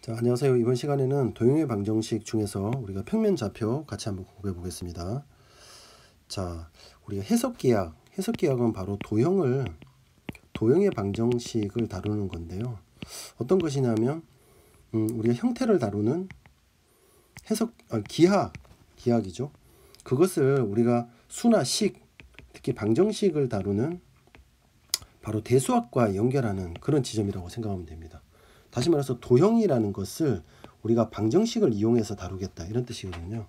자, 안녕하세요. 이번 시간에는 도형의 방정식 중에서 우리가 평면 좌표 같이 한번 공부해 보겠습니다. 자, 우리가 해석계약은 바로 도형의 방정식을 다루는 건데요. 어떤 것이냐면 우리가 형태를 다루는 기하이죠. 그것을 우리가 수나 식, 특히 방정식을 다루는 바로 대수학과 연결하는 그런 지점이라고 생각하면 됩니다. 다시 말해서 도형이라는 것을 우리가 방정식을 이용해서 다루겠다, 이런 뜻이거든요.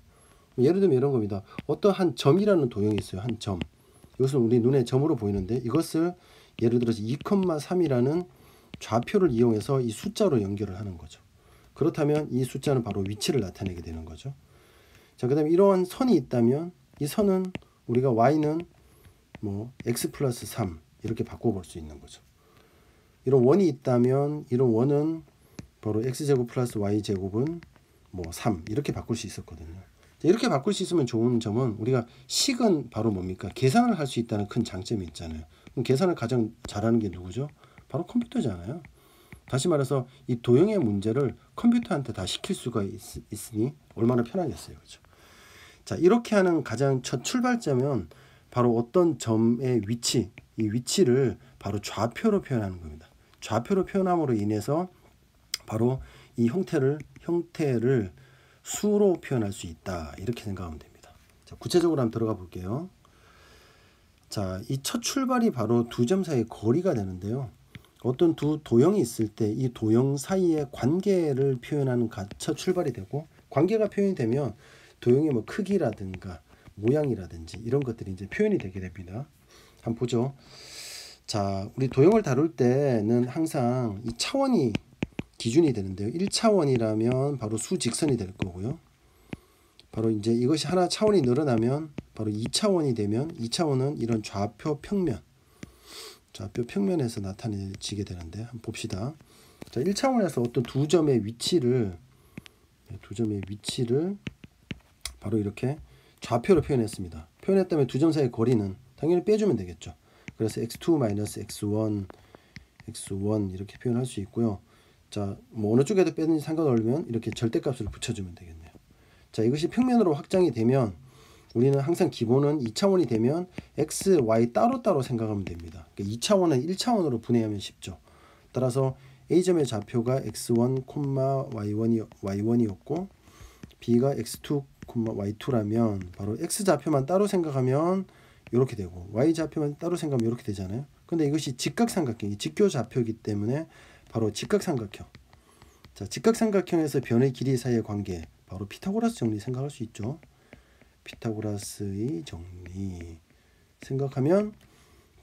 예를 들면 이런 겁니다. 어떤 한 점이라는 도형이 있어요. 한 점. 이것은 우리 눈에 점으로 보이는데 이것을 예를 들어서 2,3이라는 좌표를 이용해서 이 숫자로 연결을 하는 거죠. 그렇다면 이 숫자는 바로 위치를 나타내게 되는 거죠. 자, 그 다음에 이러한 선이 있다면 이 선은 우리가 y는 뭐 x 플러스 3 이렇게 바꿔볼 수 있는 거죠. 이런 원이 있다면 이런 원은 바로 x제곱 플러스 y제곱은 뭐 3 이렇게 바꿀 수 있었거든요. 이렇게 바꿀 수 있으면 좋은 점은 우리가 식은 바로 뭡니까? 계산을 할 수 있다는 큰 장점이 있잖아요. 그럼 계산을 가장 잘하는 게 누구죠? 바로 컴퓨터잖아요. 다시 말해서 이 도형의 문제를 컴퓨터한테 다 시킬 수가 있으니 얼마나 편하겠어요. 그렇죠? 자, 이렇게 하는 가장 첫 출발점은 바로 어떤 점의 위치, 이 위치를 바로 좌표로 표현하는 겁니다. 좌표로 표현함으로 인해서 바로 이 형태를 수로 표현할 수 있다, 이렇게 생각하면 됩니다. 자, 구체적으로 한번 들어가 볼게요. 자, 이 첫 출발이 바로 두 점 사이의 거리가 되는데요. 어떤 두 도형이 있을 때 이 도형 사이의 관계를 표현하는 첫 출발이 되고, 관계가 표현이 되면 도형의 뭐 크기라든가 모양이라든지 이런 것들이 이제 표현이 되게 됩니다. 한번 보죠. 자, 우리 도형을 다룰 때는 항상 이 차원이 기준이 되는데요. 1차원이라면 바로 수직선이 될 거고요. 바로 이제 이것이 하나 차원이 늘어나면 바로 2차원이 되면 2차원은 이런 좌표 평면에서 나타내지게 되는데, 한번 봅시다. 자, 1차원에서 어떤 두 점의 위치를 바로 이렇게 좌표로 표현했습니다. 표현했다면 두 점 사이의 거리는 당연히 빼주면 되겠죠. 그래서 x2 x1 이렇게 표현할 수 있고요. 자, 뭐 어느 쪽에도 빼든지 상관없으면 이렇게 절대값을 붙여주면 되겠네요. 자, 이것이 평면으로 확장이 되면 우리는 항상 기본은 2차원이 되면 x, y 따로따로 생각하면 됩니다. 그러니까 2차원은 1차원으로 분해하면 쉽죠. 따라서 A점의 좌표가 x1, y1이었고 B가 x2, y2라면 바로 x좌표만 따로 생각하면 이렇게 되고 y좌표만 따로 생각하면 이렇게 되잖아요. 근데 이것이 직각삼각형이 직교좌표이기 때문에 바로 직각삼각형. 자, 직각삼각형에서 변의 길이 사이의 관계, 바로 피타고라스 정리 생각할 수 있죠. 피타고라스의 정리 생각하면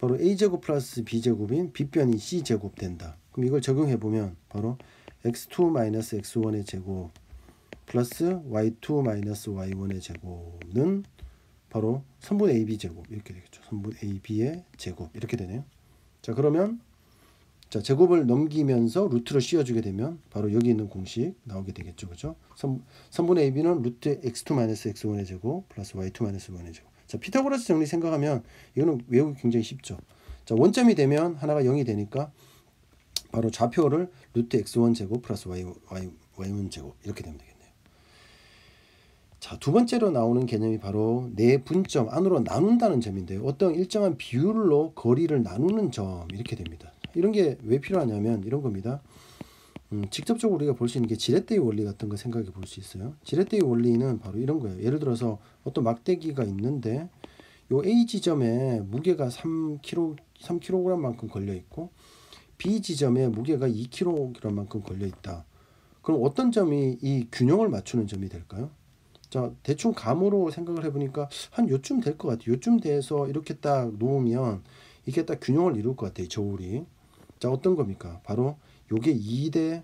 바로 a제곱 플러스 b제곱인 빗변이 c제곱 된다. 그럼 이걸 적용해 보면 바로 x2 마이너스 x1의 제곱 플러스 y2 마이너스 y1의 제곱은 바로 선분 AB 제곱 이렇게 되겠죠. 선분 AB의 제곱 이렇게 되네요. 자, 그러면 자, 제곱을 넘기면서 루트를 씌워주게 되면 바로 여기 있는 공식 나오게 되겠죠. 그렇죠? 선분 AB는 루트 x2 마이너스 x1의 제곱 플러스 y2 마이너스 y1의 제곱. 자, 피타고라스 정리 생각하면 이거는 외우기 굉장히 쉽죠. 자, 원점이 되면 하나가 0이 되니까 바로 좌표를 루트 x1 제곱 플러스 y1 제곱 이렇게 되면 되겠네요. 자, 두 번째로 나오는 개념이 바로 네 분점 안으로 나눈다는 점인데요. 어떤 일정한 비율로 거리를 나누는 점 이렇게 됩니다. 이런 게 왜 필요하냐면 이런 겁니다. 직접적으로 우리가 볼 수 있는 게 지렛대의 원리 같은 거 생각해 볼 수 있어요. 지렛대의 원리는 바로 이런 거예요. 예를 들어서 어떤 막대기가 있는데 요 A 지점에 무게가 3kg만큼 걸려 있고 B 지점에 무게가 2kg만큼 걸려 있다. 그럼 어떤 점이 이 균형을 맞추는 점이 될까요? 자, 대충 감으로 생각을 해보니까 한 요쯤 될 것 같아요. 요쯤 돼서 이렇게 딱 놓으면 이게 딱 균형을 이룰 것 같아요. 저울이. 자, 어떤 겁니까? 바로 요게 2대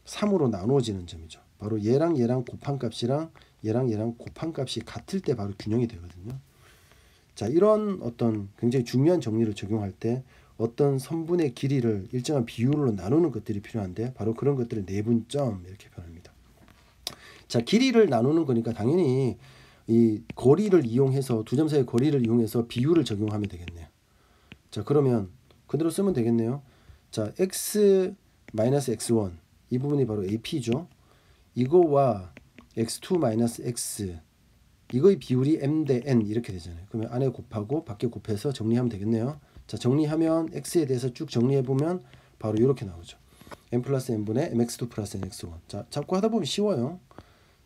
3으로 나누어지는 점이죠. 바로 얘랑 곱한 값이랑 얘랑 곱한 값이 같을 때 바로 균형이 되거든요. 자, 이런 어떤 굉장히 중요한 정리를 적용할 때 어떤 선분의 길이를 일정한 비율로 나누는 것들이 필요한데 바로 그런 것들을 내분점 이렇게 표현합니다. 자, 길이를 나누는 거니까 당연히 이 거리를 이용해서 두 점 사이의 거리를 이용해서 비율을 적용하면 되겠네요. 자, 그러면 그대로 쓰면 되겠네요. 자, x 마이너스 x1 이 부분이 바로 AP죠. 이거와 x2-x 이거의 비율이 m 대 n 이렇게 되잖아요. 그러면 안에 곱하고 밖에 곱해서 정리하면 되겠네요. 자, 정리하면 x에 대해서 쭉 정리해보면 바로 이렇게 나오죠. n 플러스 n분의 mx2 플러스 nx1. 자, 자꾸 하다 보면 쉬워요.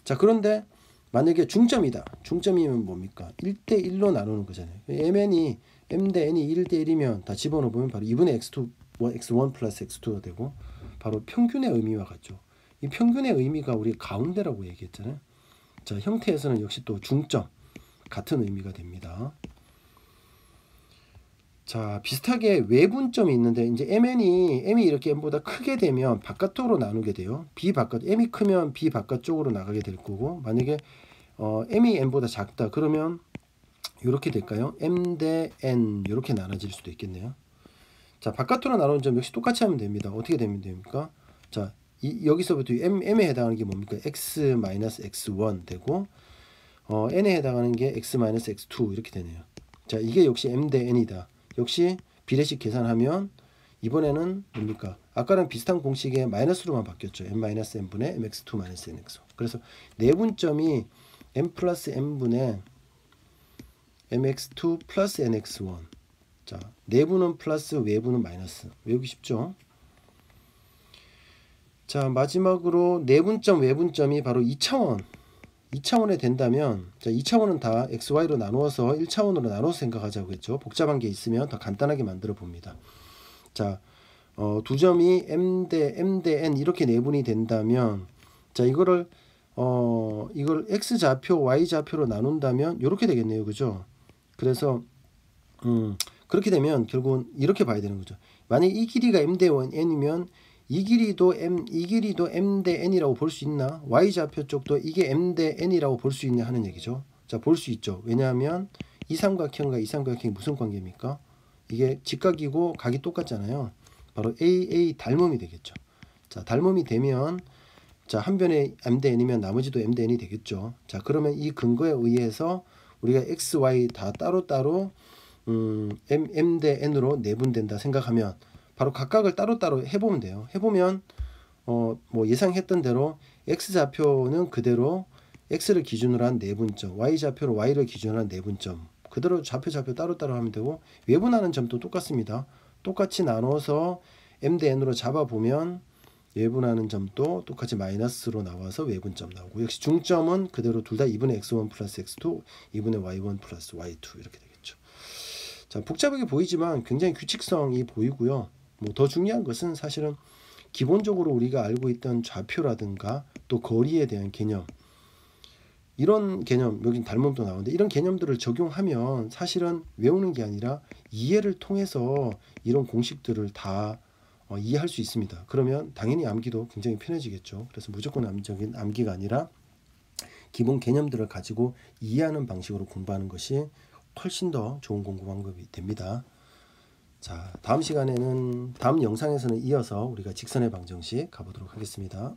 자, 그런데 만약에 중점이다. 중점이면 뭡니까? 1대 1로 나누는 거잖아요. mn이 m 대 n이 1대 1이면 다 집어넣으면 바로 2분의 x1 플러스 x2가 되고 바로 평균의 의미와 같죠. 이 평균의 의미가 우리 가운데라고 얘기했잖아요. 자, 형태에서는 역시 또 중점 같은 의미가 됩니다. 자, 비슷하게 외분점이 있는데 이제 m이 이렇게 m보다 크게 되면 바깥쪽으로 나누게 돼요. m이 크면 b 바깥쪽으로 나가게 될 거고, 만약에 m이 n보다 작다 그러면 이렇게 될까요? m 대 n 이렇게 나눠질 수도 있겠네요. 자, 바깥으로 나누는 점 역시 똑같이 하면 됩니다. 어떻게 되면 됩니까? 자, 여기서부터 m에 해당하는 게 뭡니까? x-x1 되고 n에 해당하는 게 x-x2 이렇게 되네요. 자, 이게 역시 m 대 n이다. 역시 비례식 계산하면 이번에는 뭡니까? 아까랑 비슷한 공식에 마이너스로만 바뀌었죠. m-n분의 mx2-nx1. 그래서 내분점이 m 플러스 n분의 mx2 플러스 nx1. 자, 내분은 플러스 외분은 마이너스. 외우기 쉽죠? 자, 마지막으로 내분점 외분점이 바로 2차원에 된다면, 자, 2차원은 다 xy로 나누어서 1차원으로 나눠서 생각하자고 했죠. 복잡한 게 있으면 더 간단하게 만들어 봅니다. 자, 두 점이 m 대 n 이렇게 내분이 된다면, 자, 이걸 x 좌표 y 좌표로 나눈다면 이렇게 되겠네요. 그죠? 그래서 그렇게 되면 결국은 이렇게 봐야 되는 거죠. 만약 이 길이가 m 대 n이면 이 길이도 m 대 n이라고 볼 수 있나? y 좌표 쪽도 이게 m 대 n이라고 볼 수 있냐 하는 얘기죠. 자, 볼 수 있죠. 왜냐하면 이 삼각형과 이 삼각형이 무슨 관계입니까? 이게 직각이고 각이 똑같잖아요. 바로 a 닮음이 되겠죠. 자, 닮음이 되면, 자, 한 변에 m 대 n이면 나머지도 m 대 n이 되겠죠. 자, 그러면 이 근거에 의해서 우리가 x, y 다 따로따로 m 대 n으로 내분된다 생각하면 바로 각각을 따로따로 해보면 돼요. 해보면 뭐 예상했던 대로 x 좌표는 그대로 x를 기준으로 한 내분점, y 좌표로 y를 기준으로 한 내분점, 그대로 좌표 따로따로 하면 되고, 외분하는 점도 똑같습니다. 똑같이 나눠서 m 대 n으로 잡아보면 외분하는 점도 똑같이 마이너스로 나와서 외분점 나오고, 역시 중점은 그대로 둘 다 2분의 x1 플러스 x2, 2분의 y1 플러스 y2 이렇게 되겠죠. 자, 복잡하게 보이지만 굉장히 규칙성이 보이고요. 뭐 더 중요한 것은 사실은 기본적으로 우리가 알고 있던 좌표라든가 또 거리에 대한 개념, 이런 개념, 여기 닮음도 나오는데 이런 개념들을 적용하면 사실은 외우는 게 아니라 이해를 통해서 이런 공식들을 다 이해할 수 있습니다. 그러면 당연히 암기도 굉장히 편해지겠죠. 그래서 무조건 암적인 암기가 아니라 기본 개념들을 가지고 이해하는 방식으로 공부하는 것이 훨씬 더 좋은 공부 방법이 됩니다. 자, 다음 영상에서는 이어서 우리가 직선의 방정식 가보도록 하겠습니다.